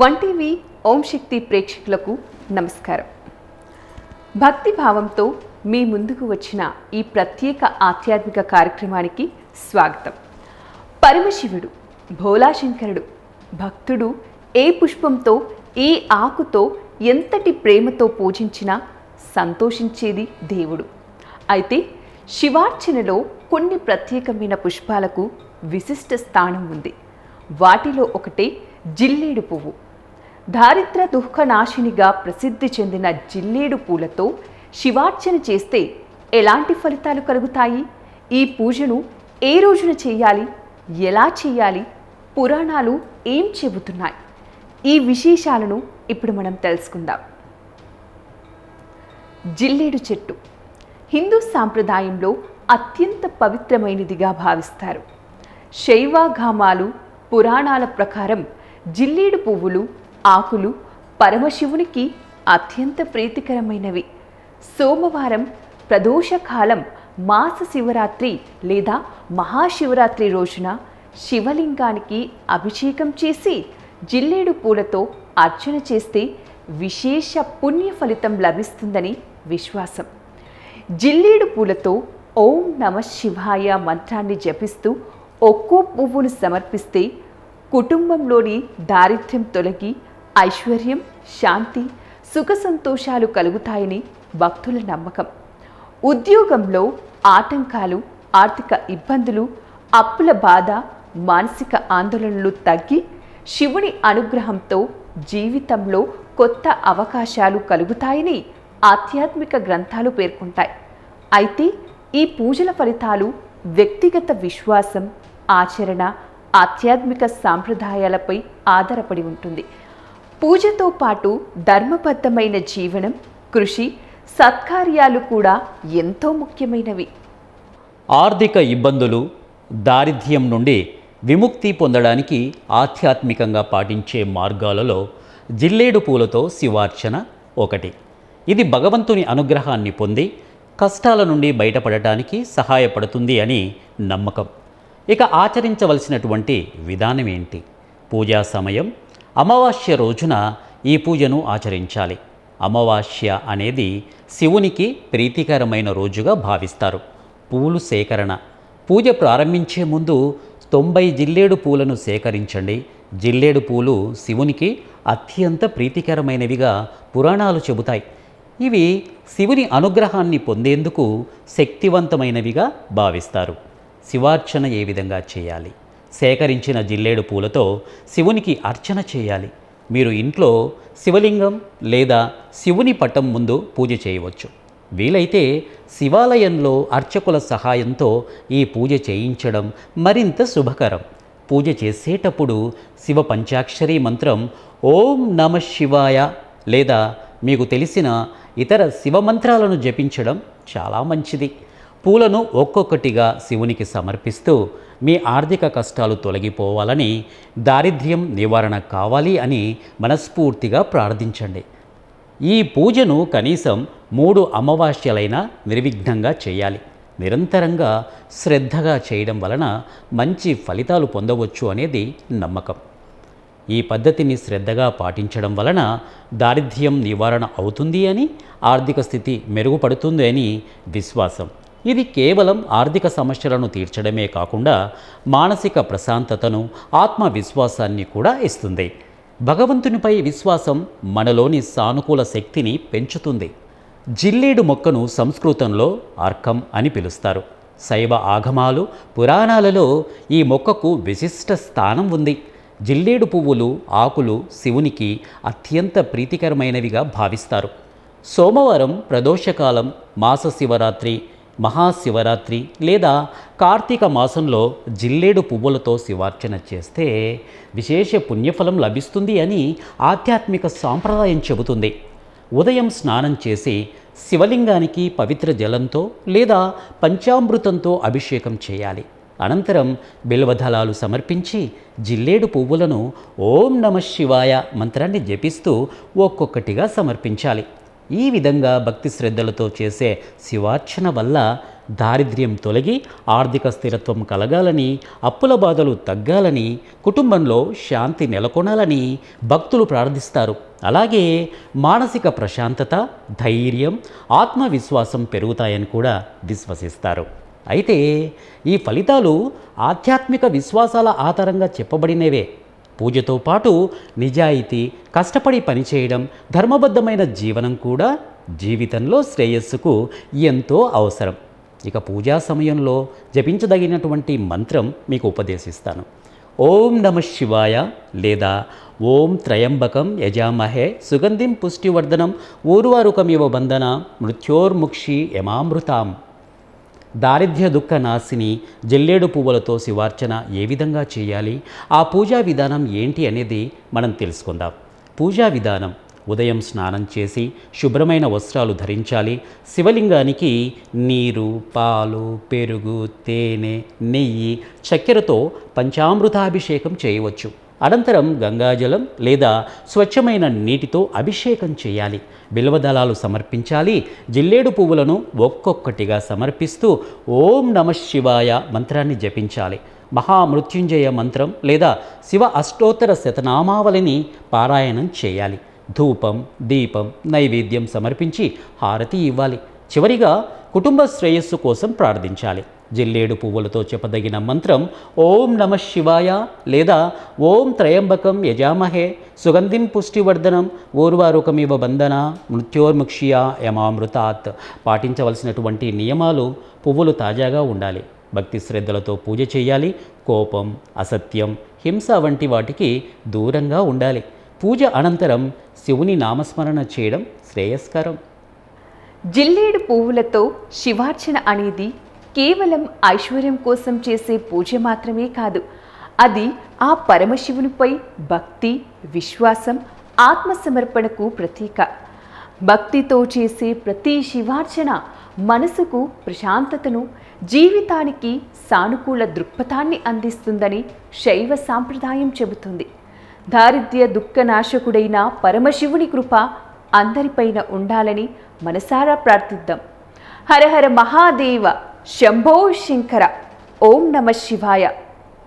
One TV ఓం శక్తి ప్రేక్షకులకు నమస్కారం. భక్తి భావంతో మీ ముందుకు వచ్చిన ఈ ప్రత్యేక ఆధ్యాత్మిక కార్యక్రమానికి స్వాగతం. పరమశివుడు, భోలాశంకరుడు, భక్తుడు ఏ పుష్పంతో, ఏ ఆకుతో, ఎంతటి ప్రేమతో పూజించినా సంతోషించేది దేవుడు. అయితే శివార్చనలో కొన్ని ప్రత్యేకమైన పుష్పాలకు విశిష్ట స్థానం ఉంది. వాటిలో ఒకటే జిల్లేడు పువ్వు. దారిద్ర దుఃఖనాశినిగా ప్రసిద్ధి చెందిన జిల్లేడు పూలతో శివార్చన చేస్తే ఎలాంటి ఫలితాలు కలుగుతాయి? ఈ పూజను ఏ రోజున చేయాలి, ఎలా చేయాలి, పురాణాలు ఏం చెబుతున్నాయి? ఈ విశేషాలను ఇప్పుడు మనం తెలుసుకుందాం. జిల్లేడు చెట్టు హిందూ సాంప్రదాయంలో అత్యంత పవిత్రమైనదిగా భావిస్తారు. శైవాగమాలు, పురాణాల ప్రకారం జిల్లేడు పువ్వులు, ఆకులు పరమశివునికి అత్యంత ప్రీతికరమైనవి. సోమవారం, ప్రదోషకాలం, మాస శివరాత్రి లేదా మహాశివరాత్రి రోజున శివలింగానికి అభిషేకం చేసి జిల్లేడు పూలతో అర్చన చేస్తే విశేష పుణ్య ఫలితం లభిస్తుందని విశ్వాసం. జిల్లేడు పూలతో ఓం నమః శివాయ మంత్రాన్ని జపిస్తూ ఒక్కో పువ్వును సమర్పిస్తే కుటుంబంలోని దారిద్ర్యం తొలగి ఐశ్వర్యం, శాంతి, సుఖ సంతోషాలు కలుగుతాయని భక్తుల నమ్మకం. ఉద్యోగంలో ఆటంకాలు, ఆర్థిక ఇబ్బందులు, అప్పుల బాధ, మానసిక ఆందోళనలు తగ్గి శివుని అనుగ్రహంతో జీవితంలో కొత్త అవకాశాలు కలుగుతాయని ఆధ్యాత్మిక గ్రంథాలు పేర్కొంటాయి. అయితే ఈ పూజల ఫలితాలు వ్యక్తిగత విశ్వాసం, ఆచరణ, ఆధ్యాత్మిక సాంప్రదాయాలపై ఆధారపడి ఉంటుంది. పూజతో పాటు ధర్మబద్ధమైన జీవనం, కృషి, సత్కార్యాలు కూడా ఎంతో ముఖ్యమైనవి. ఆర్థిక ఇబ్బందులు, దారిద్ర్యం నుండి విముక్తి పొందడానికి ఆధ్యాత్మికంగా పాటించే మార్గాలలో జిల్లేడు పూలతో శివార్చన ఒకటి. ఇది భగవంతుని అనుగ్రహాన్ని పొంది కష్టాల నుండి బయటపడటానికి సహాయపడుతుంది అని నమ్మకం. ఇక ఆచరించవలసినటువంటి విధానం ఏంటి? పూజా సమయం అమావాస్య రోజున ఈ పూజను ఆచరించాలి. అమావాస్య అనేది శివునికి ప్రీతికరమైన రోజుగా భావిస్తారు. పూలు సేకరణ. పూజ ప్రారంభించే ముందు 90 జిల్లేడు పూలను సేకరించండి. జిల్లేడు పూలు శివునికి అత్యంత ప్రీతికరమైనవిగా పురాణాలు చెబుతాయి. ఇవి శివుని అనుగ్రహాన్ని పొందేందుకు శక్తివంతమైనవిగా భావిస్తారు. శివార్చన ఏ విధంగా చేయాలి? సేకరించిన జిల్లేడు పూలతో శివునికి అర్చన చేయాలి. మీరు ఇంట్లో శివలింగం లేదా శివుని పటం ముందు పూజ చేయవచ్చు. వీలైతే శివాలయంలో అర్చకుల సహాయంతో ఈ పూజ చేయించడం మరింత శుభకరం. పూజ చేసేటప్పుడు శివ పంచాక్షరీ మంత్రం ఓం నమః శివాయ లేదా మీకు తెలిసిన ఇతర శివమంత్రాలను జపించడం చాలా మంచిది. పూలను ఒక్కొక్కటిగా శివునికి సమర్పిస్తూ మీ ఆర్థిక కష్టాలు తొలగిపోవాలని, దారిద్ర్యం నివారణ కావాలి అని మనస్ఫూర్తిగా ప్రార్థించండి. ఈ పూజను కనీసం 3 అమావాస్యలైనా నిర్విఘ్నంగా చేయాలి. నిరంతరంగా శ్రద్ధగా చేయడం వలన మంచి ఫలితాలు పొందవచ్చు అనేది నమ్మకం. ఈ పద్ధతిని శ్రద్ధగా పాటించడం వలన దారిద్ర్యం నివారణ అవుతుంది అని, ఆర్థిక స్థితి మెరుగుపడుతుంది అని విశ్వాసం. ఇది కేవలం ఆర్థిక సమస్యలను తీర్చడమే కాకుండా మానసిక ప్రశాంతతను, ఆత్మవిశ్వాసాన్ని కూడా ఇస్తుంది. భగవంతునిపై విశ్వాసం మనలోని సానుకూల శక్తిని పెంచుతుంది. జిల్లేడు మొక్కను సంస్కృతంలో అర్కం అని పిలుస్తారు. శైవ ఆగమాలు, పురాణాలలో ఈ మొక్కకు విశిష్ట స్థానం ఉంది. జిల్లేడు పువ్వులు, ఆకులు శివునికి అత్యంత ప్రీతికరమైనవిగా భావిస్తారు. సోమవారం, ప్రదోషకాలం, మాస శివరాత్రి, మహాశివరాత్రి లేదా కార్తీక మాసంలో జిల్లేడు పువ్వులతో శివార్చన చేస్తే విశేష పుణ్యఫలం లభిస్తుంది అని ఆధ్యాత్మిక సాంప్రదాయం చెబుతుంది. ఉదయం స్నానం చేసి శివలింగానికి పవిత్ర జలంతో లేదా పంచామృతంతో అభిషేకం చేయాలి. అనంతరం బిల్వదళాలు సమర్పించి జిల్లేడు పువ్వులను ఓం నమః శివాయ మంత్రాన్ని జపిస్తూ ఒక్కొక్కటిగా సమర్పించాలి. ఈ విధంగా భక్తి శ్రద్ధలతో చేసే శివార్చన వల్ల దారిద్ర్యం తొలగి ఆర్థిక స్థిరత్వం కలగాలని, అప్పుల బాధలు తగ్గాలని, కుటుంబంలో శాంతి నెలకొనాలని భక్తులు ప్రార్థిస్తారు. అలాగే మానసిక ప్రశాంతత, ధైర్యం, ఆత్మవిశ్వాసం పెరుగుతాయని కూడా విశ్వసిస్తారు. అయితే ఈ ఫలితాలు ఆధ్యాత్మిక విశ్వాసాల ఆధారంగా చెప్పబడినవే. పూజతో పాటు నిజాయితీ, కష్టపడి పనిచేయడం, ధర్మబద్ధమైన జీవనం కూడా జీవితంలో శ్రేయస్సుకు ఎంతో అవసరం. ఇక పూజా సమయంలో జపించదగినటువంటి మంత్రం మీకు ఉపదేశిస్తాను. ఓం నమః శివాయ లేదా ఓం త్రయంబకం యజామహే సుగంధిం పుష్టివర్ధనం ఊర్వారుకమివ బంధన మృత్యోర్ముక్షి యమామృతాం. దారిద్ర్య దుఃఖ నాశిని జిల్లేడు పువ్వులతో శివార్చన ఏ విధంగా చేయాలి, ఆ పూజా విధానం ఏంటి అనేది మనం తెలుసుకుందాం. పూజా విధానం: ఉదయం స్నానం చేసి శుభ్రమైన వస్త్రాలు ధరించాలి. శివలింగానికి నీరు, పాలు, పెరుగు, తేనె, నెయ్యి, చక్కెరతో పంచామృతాభిషేకం చేయవచ్చు. అనంతరం గంగాజలం లేదా స్వచ్ఛమైన నీటితో అభిషేకం చేయాలి. బిల్వదళాలు సమర్పించాలి. జిల్లేడు పువ్వులను ఒక్కొక్కటిగా సమర్పిస్తూ ఓం నమః శివాయ మంత్రాన్ని జపించాలి. మహామృత్యుంజయ మంత్రం లేదా శివ అష్టోత్తర శతనామావళిని పారాయణం చేయాలి. ధూపం, దీపం, నైవేద్యం సమర్పించి హారతి ఇవ్వాలి. చివరిగా కుటుంబ శ్రేయస్సు కోసం ప్రార్థించాలి. జిల్లేడు పువ్వులతో చెప్పదగిన మంత్రం ఓం నమః శివాయ లేదా ఓం త్రయంబకం యజామహే సుగంధిం పుష్టివర్ధనం ఊర్వారుకమివ బంధన మృత్యోర్ముక్షియా యమామృతాత్. పాటించవలసినటువంటి నియమాలు: పువ్వులు తాజాగా ఉండాలి, భక్తి శ్రద్ధలతో పూజ చేయాలి, కోపం, అసత్యం, హింస వంటి వాటికి దూరంగా ఉండాలి. పూజ అనంతరం శివుని నామస్మరణ చేయడం శ్రేయస్కరం. జిల్లేడు పువ్వులతో శివార్చన అనేది కేవలం ఐశ్వర్యం కోసం చేసే పూజ మాత్రమే కాదు, అది ఆ పరమశివునిపై భక్తి, విశ్వాసం, ఆత్మసమర్పణకు ప్రతీక. భక్తితో చేసే ప్రతి శివార్చన మనసుకు ప్రశాంతతను, జీవితానికి సానుకూల దృక్పథాన్ని అందిస్తుందని శైవ సాంప్రదాయం చెబుతుంది. దారిద్ర్య దుఃఖనాశకుడైన పరమశివుని కృప అందరిపైన ఉండాలని మనసారా ప్రార్థిద్దాం. హర హర మహాదేవ, శంభో శంకర, ఓం నమః శివాయ.